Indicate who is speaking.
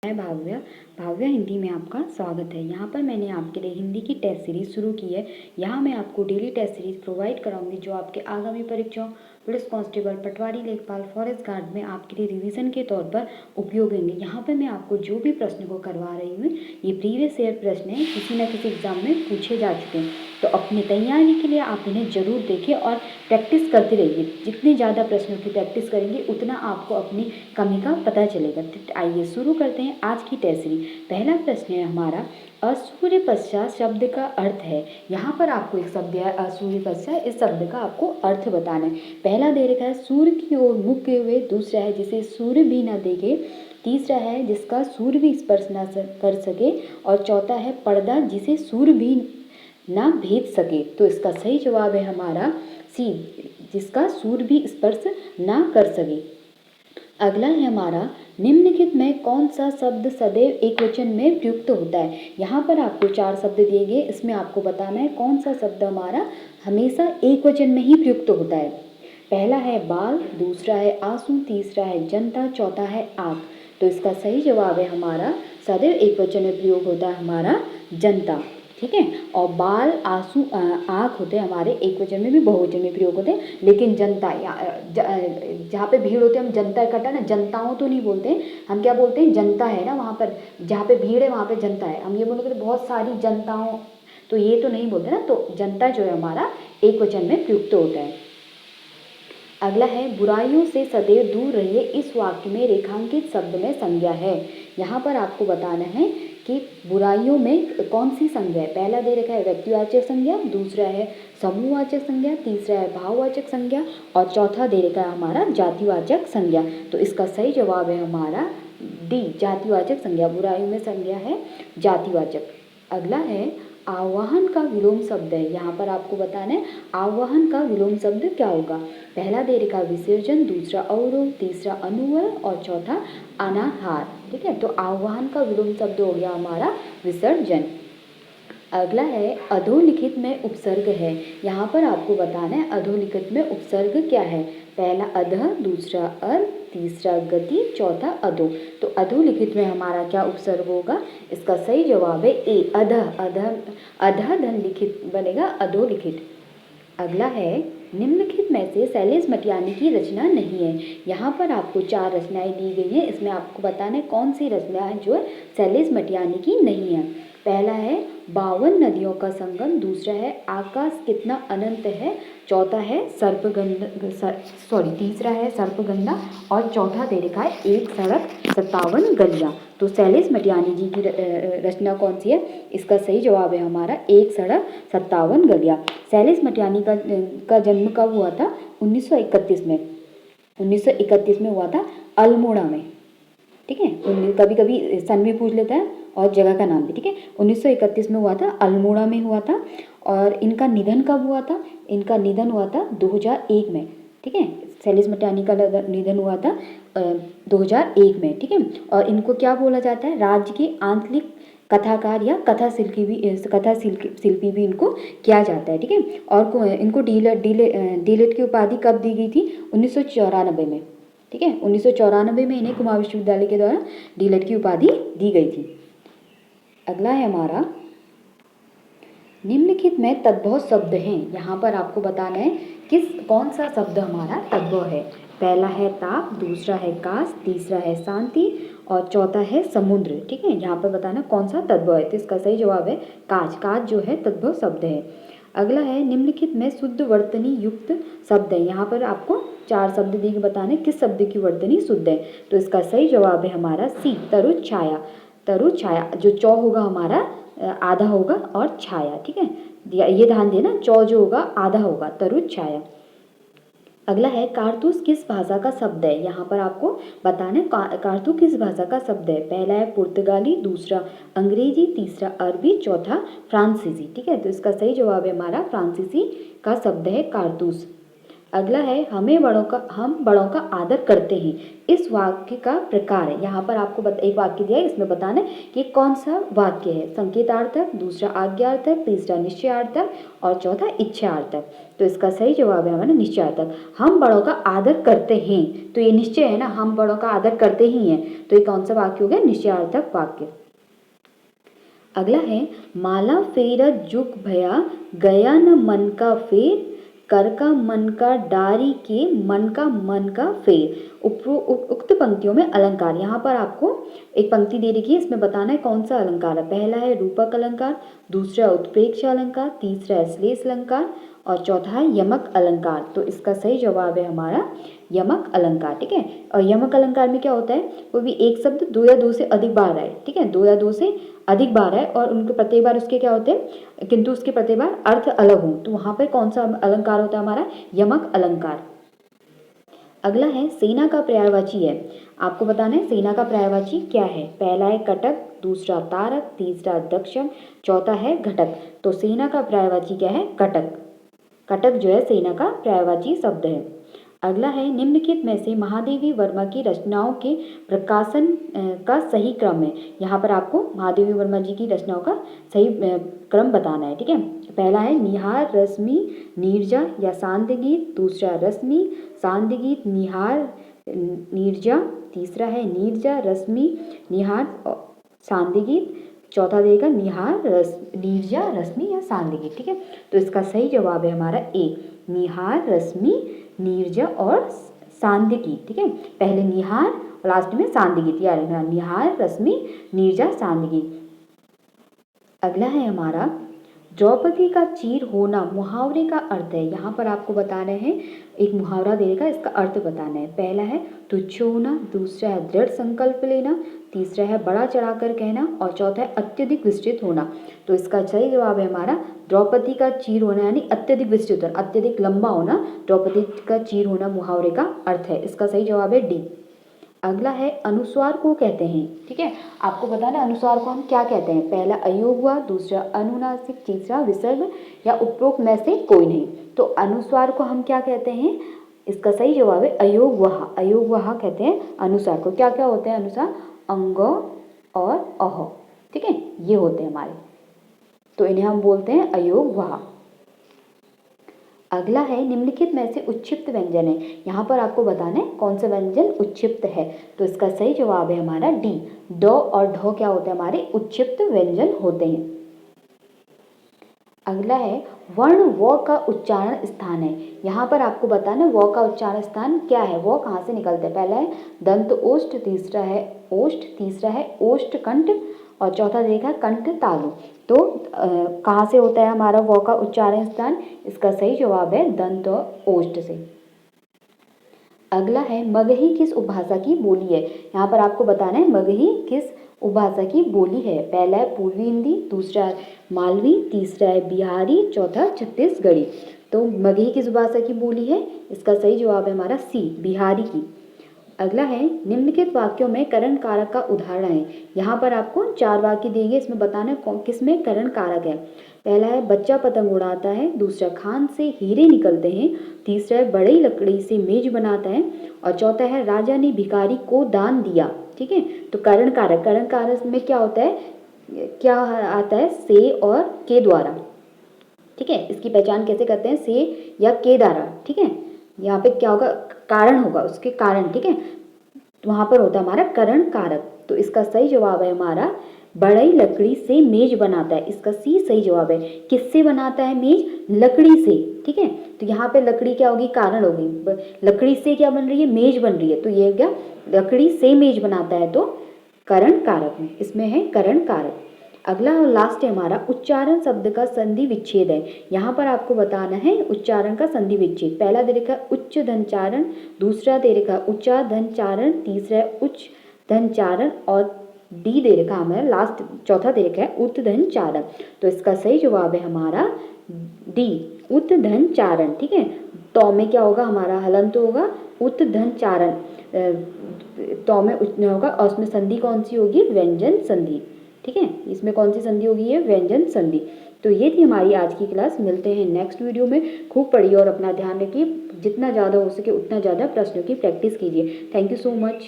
Speaker 1: मैं भाव्या भाव्या हिंदी में आपका स्वागत है। यहाँ पर मैंने आपके लिए हिंदी की टेस्ट सीरीज़ शुरू की है। यहाँ मैं आपको डेली टेस्ट सीरीज़ प्रोवाइड कराऊंगी जो आपके आगामी परीक्षाओं पुलिस कांस्टेबल, पटवारी, लेखपाल, फॉरेस्ट गार्ड में आपके लिए रिवीजन के तौर पर उपयोग होंगे। यहाँ पर मैं आपको जो भी प्रश्न को करवा रही हूँ ये प्रीवियस ईयर प्रश्न है, किसी न किसी एग्जाम में पूछे जा चुके हैं। तो अपनी तैयारी के लिए आप इन्हें जरूर देखें और प्रैक्टिस करते रहिए। जितनी ज़्यादा प्रश्नों की प्रैक्टिस करेंगे उतना आपको अपनी कमी का पता चलेगा। तो आइए शुरू करते हैं आज की टेस्ट सीरीज। पहला प्रश्न है हमारा, असूर्य पश्चात शब्द का अर्थ है। यहाँ पर आपको एक शब्द है असूर्य पश्चात, इस शब्द का आपको अर्थ बताना है। पहला दे रखा है सूर्य की ओर मुख किए हुए, दूसरा है जिसे सूर्य भी न देखे, तीसरा है जिसका सूर्य भी स्पर्श न कर सके, और चौथा है पर्दा जिसे सूर्य भी ना भेद सके। तो इसका सही जवाब है हमारा सी, जिसका सूर्य भी स्पर्श ना कर सके। अगला है हमारा, निम्नलिखित में कौन सा शब्द सदैव एकवचन में प्रयुक्त होता है। यहाँ पर आपको 4 शब्द दिए गए, इसमें आपको बताना है कौन सा शब्द हमारा हमेशा एकवचन में ही प्रयुक्त होता है। पहला है बाल, दूसरा है आंसू, तीसरा है जनता, चौथा है आँख। तो इसका सही जवाब है हमारा सदैव एकवचन में प्रयोग होता है हमारा जनता। ठीक है, और बाल, आंसू, आँख होते हैं हमारे एकवचन में भी बहुवचन में प्रयोग होते हैं। लेकिन जनता जहाँ पे भीड़ होती है हम जनता इकट्ठा ना, जनताओं तो नहीं बोलते हैं, हम क्या बोलते हैं जनता है ना, वहाँ पर जहाँ पे भीड़ है वहाँ पे जनता है। हम ये बोलोगे तो बहुत सारी जनताओं, तो ये तो नहीं बोलते ना। तो जनता जो है हमारा एकवचन में प्रयुक्त होता है। अगला है, बुराइयों से सदैव दूर रहिए, इस वाक्य में रेखांकित शब्द में संज्ञा है। यहाँ पर आपको बताना है कि बुराइयों में कौन सी संज्ञा है। पहला दे रखा है व्यक्तिवाचक संज्ञा, दूसरा है समूहवाचक संज्ञा, तीसरा है भाववाचक संज्ञा, और चौथा दे रखा है हमारा जातिवाचक संज्ञा। तो इसका सही जवाब है हमारा डी, जातिवाचक संज्ञा। बुराइयों में संज्ञा है जातिवाचक। अगला है, आवाहन का विलोम शब्द है। यहाँ पर आपको बताना है आवाहन का विलोम शब्द क्या होगा। पहला दे रखा विसर्जन, दूसरा अवरोध, तीसरा अनुवर, और चौथा अनाहार। ठीक है, तो आवाहन का विलोम शब्द हो गया हमारा विसर्जन। अगला है, अधोलिखित में उपसर्ग है। यहाँ पर आपको बताना है अधोलिखित में उपसर्ग क्या है। पहला अधः, दूसरा अर, तीसरा गति, चौथा अधो। तो अधोलिखित में हमारा क्या उपसर्ग होगा। इसका सही जवाब है ए, अधः। अधः अधः धन लिखित बनेगा अधोलिखित। अगला है, निम्नलिखित में से शैलेश मटियानी की रचना नहीं है। यहाँ पर आपको 4 रचनाएं दी गई हैं, इसमें आपको बताना है कौन सी रचना है जो शैलेश मटियानी की नहीं है। पहला है 52 नदियों का संगम, दूसरा है आकाश कितना अनंत है, चौथा है तीसरा है सर्पगंधा, और चौथा दे रखा है एक सड़क 57 गलियाँ। तो शैलेश मटियानी जी की रचना कौन सी है। इसका सही जवाब है हमारा एक सड़क 57 गलियाँ। शैलेश मटियानी का जन्म कब हुआ था। 1931 में। 1931 में हुआ था अल्मोड़ा में। ठीक है, कभी कभी सन भी पूछ लेता है और जगह का नाम भी। ठीक है, 1931 में हुआ था, अल्मोड़ा में हुआ था। और इनका निधन कब हुआ था। इनका निधन हुआ था 2001 में। ठीक है, शैलेश मटियानी का निधन हुआ था 2001 में। ठीक है, और इनको क्या बोला जाता है, राज्य के आंतरिक कथाकार या कथा शिल्पी भी इनको किया जाता है। ठीक है, और इनको डीलेट की उपाधि कब दी गई थी। 1994 में। ठीक है, 1994 में इन्हें कुमार विश्वविद्यालय के द्वारा डीलेट की उपाधि दी गई थी। अगला है हमारा, निम्नलिखित में तद्भव शब्द हैं। यहाँ पर आपको बताना है कौन सा शब्द हमारा तद्भव है। पहला है ताप, दूसरा है काश, तीसरा है शांति, और चौथा है समुद्र। ठीक है, यहाँ पर बताना कौन सा तद्भव है। तो इसका सही जवाब है काश। काश जो है तद्भव शब्द है। अगला है, निम्नलिखित में शुद्ध वर्तनी युक्त शब्द है। यहाँ पर आपको 4 शब्द दी के बताने किस शब्द की वर्तनी शुद्ध है। तो इसका सही जवाब है हमारा सी, तरु छाया। तरु छाया, जो चौ होगा हमारा आधा होगा और छाया। ठीक है, ये ध्यान देना, चौ जो होगा आधा होगा, तरु छाया। अगला है, कारतूस किस भाषा का शब्द है। यहाँ पर आपको बताना है कारतूस किस भाषा का शब्द है। पहला है पुर्तगाली, दूसरा अंग्रेजी, तीसरा अरबी, चौथा फ्रांसीसी। ठीक है, तो इसका सही जवाब है हमारा फ्रांसीसी का शब्द है कारतूस। अगला है हम बड़ों का आदर करते हैं। इस वाक्य का प्रकार है। यहाँ पर आपको एक वाक्य दिया है, इसमें बताना है कि कौन सा वाक्य है। संकेतार्थक, दूसरा आज्ञार्थक, तीसरा निश्चयार्थक और चौथा इच्छार्थक। तो इसका सही जवाब है हमारा निश्चयार्थक। हम बड़ों का आदर करते हैं, तो ये निश्चय है ना, हम बड़ों का आदर करते ही हैं, तो ये कौन सा वाक्य हो गया, निश्चयार्थक वाक्य। अगला है माला फेरत जुग भया, गया न मन का फेर, कर का मन का डारी के, मन का फेर। उक्त पंक्तियों में अलंकार, यहाँ पर आपको एक पंक्ति दे रखी है, इसमें बताना है कौन सा अलंकार है। पहला है रूपक अलंकार, दूसरा उत्प्रेक्ष अलंकार, तीसरा है श्लेष अलंकार और चौथा है यमक अलंकार। तो इसका सही जवाब है हमारा यमक अलंकार। ठीक है, और यमक अलंकार में क्या होता है, कोई भी एक शब्द दो या दो से अधिक बार आए। ठीक है, दो या दो से अधिक बार आए और उनके प्रत्येक बार उसके क्या होते हैं, किंतु उसके प्रत्येक बार अर्थ अलग हो, तो वहां पर कौन सा अलंकार होता है हमारा, यमक अलंकार। अगला है सेना का पर्यायवाची है। आपको बताना है सेना का पर्यायवाची क्या है। पहला है कटक, दूसरा तारक, तीसरा दक्षम, चौथा है घटक। तो सेना का पर्यायवाची क्या है, कटक। कटक जो है सेना का पर्यायवाची शब्द है। अगला है निम्नलिखित में से महादेवी वर्मा की रचनाओं के प्रकाशन का सही क्रम है। यहाँ पर आपको महादेवी वर्मा जी की रचनाओं का सही क्रम बताना है। ठीक है, पहला है निहार, रश्मि, नीरजा या शांति गीत, दूसरा रश्मि, शांति गीत, निहार, नीरजा, तीसरा है नीरजा, रश्मि, निहार, शांति गीत, चौथा देगा निहार, नीरजा, रश्मि या शांति गीत। ठीक है, तो इसका सही जवाब है हमारा ए, निहार, रश्मि, नीरजा और शांति गीत। ठीक है, पहले निहार और लास्ट में शांति गीत, याद रखना, निहार, रश्मि, नीरजा, शांति गीत। अगला है हमारा द्रौपदी का चीर होना मुहावरे का अर्थ है। यहाँ पर आपको बताना है, एक मुहावरा देगा, इसका अर्थ बताना है। पहला है तुच्छ होना, दूसरा है दृढ़ संकल्प लेना, तीसरा है बड़ा चढ़ाकर कहना और चौथा है अत्यधिक विस्तृत होना। तो इसका सही जवाब है हमारा द्रौपदी का चीर होना, यानी अत्यधिक विस्तृत होना, अत्यधिक लंबा होना, द्रौपदी का चीर होना मुहावरे का अर्थ है। इसका सही जवाब है डी। अगला है अनुस्वार को कहते हैं। ठीक है, आपको बताना अनुस्वार को हम क्या कहते हैं। पहला अयोग हुआ, दूसरा अनुनासिक, तीसरा विसर्ग या उपरोक्त में से कोई नहीं। तो अनुस्वार को हम क्या कहते हैं, इसका सही जवाब है अयोग वहा। अयोग वहा कहते हैं अनुस्वार को। क्या क्या होते हैं अनुस्वार, अंग और अह। ठीक है, ये होते हैं हमारे, तो इन्हें हम बोलते हैं अयोग वहा। अगला है निम्नलिखित में से उच्छिप्त व्यंजन है। यहाँ पर आपको बताना है कौन सा व्यंजन उच्छिप्त है। तो इसका सही जवाब है हमारा डी, ड और ढ क्या होते हैं हमारे उच्छिप्त व्यंजन होते हैं। अगला है वर्ण व का उच्चारण स्थान है। यहाँ पर आपको बताना है व का उच्चारण स्थान क्या है, वो कहाँ से निकलते हैं। पहला है दंत ओष्ठ, तीसरा है ओष्ठ, तीसरा है ओष्ठ कंठ और चौथा देखा कंठ तालु। तो कहाँ से होता है हमारा व का उच्चारण स्थान, इसका सही जवाब है दंत ओष्ठ से। अगला है मगही किस उपभाषा की बोली है। यहाँ पर आपको बताना है मगही किस उपभाषा की बोली है। पहला है पूर्वी हिंदी, दूसरा है मालवी, तीसरा है बिहारी, चौथा छत्तीसगढ़ी। तो मगही किस भाषा की बोली है, इसका सही जवाब है हमारा सी, बिहारी की। अगला है निम्नलिखित वाक्यों में करण कारक का उदाहरण है। यहाँ पर आपको 4 वाक्य देंगे, इसमें बताना है किस में करण कारक है। पहला है बच्चा पतंग उड़ाता है, दूसरा खान से हीरे निकलते हैं, तीसरा है बड़ी लकड़ी से मेज बनाता है और चौथा है राजा ने भिखारी को दान दिया। ठीक है, तो करण कारक में क्या होता है, क्या आता है, से और के द्वारा। ठीक है, इसकी पहचान कैसे करते हैं, से या के द्वारा। ठीक है, यहाँ पे क्या होगा, कारण होगा, उसके कारण। ठीक है, तो वहां पर होता है हमारा करण कारक। तो इसका सही जवाब है हमारा बड़ी लकड़ी से मेज बनाता है, इसका सी सही जवाब है। किससे बनाता है मेज, लकड़ी से। ठीक है, तो यहाँ पे लकड़ी क्या होगी, कारण होगी। लकड़ी से क्या बन रही है, मेज बन रही है, तो ये क्या लकड़ी से मेज बनाता है, तो करण कारक में इसमें है करण कारक। अगला और लास्ट है हमारा उच्चारण शब्द का संधि विच्छेद है। यहाँ पर आपको बताना है उच्चारण का संधि विच्छेद। पहला दे रखा है उच्च धनचारण, दूसरा दे रखा है उच्चा धनचारण, तीसरा है उच्च धनचारण और डी दे रखा है हमारा लास्ट, चौथा दे रखा है उत्धनचारण। तो इसका सही जवाब है हमारा डी, उत्धनचारण। ठीक है, तो में क्या होगा हमारा हलंत होगा, उत्धनचारण तो में होगा और उसमें संधि कौन सी होगी, व्यंजन संधि। ठीक ठीक है। इसमें कौन सी संधि होगी? ये व्यंजन संधि। तो ये थी हमारी आज की क्लास। मिलते हैं नेक्स्ट वीडियो में। खूब पढ़िए और अपना ध्यान रखिए। जितना ज़्यादा हो सके उतना ज़्यादा प्रश्नों की प्रैक्टिस कीजिए। Thank you so much.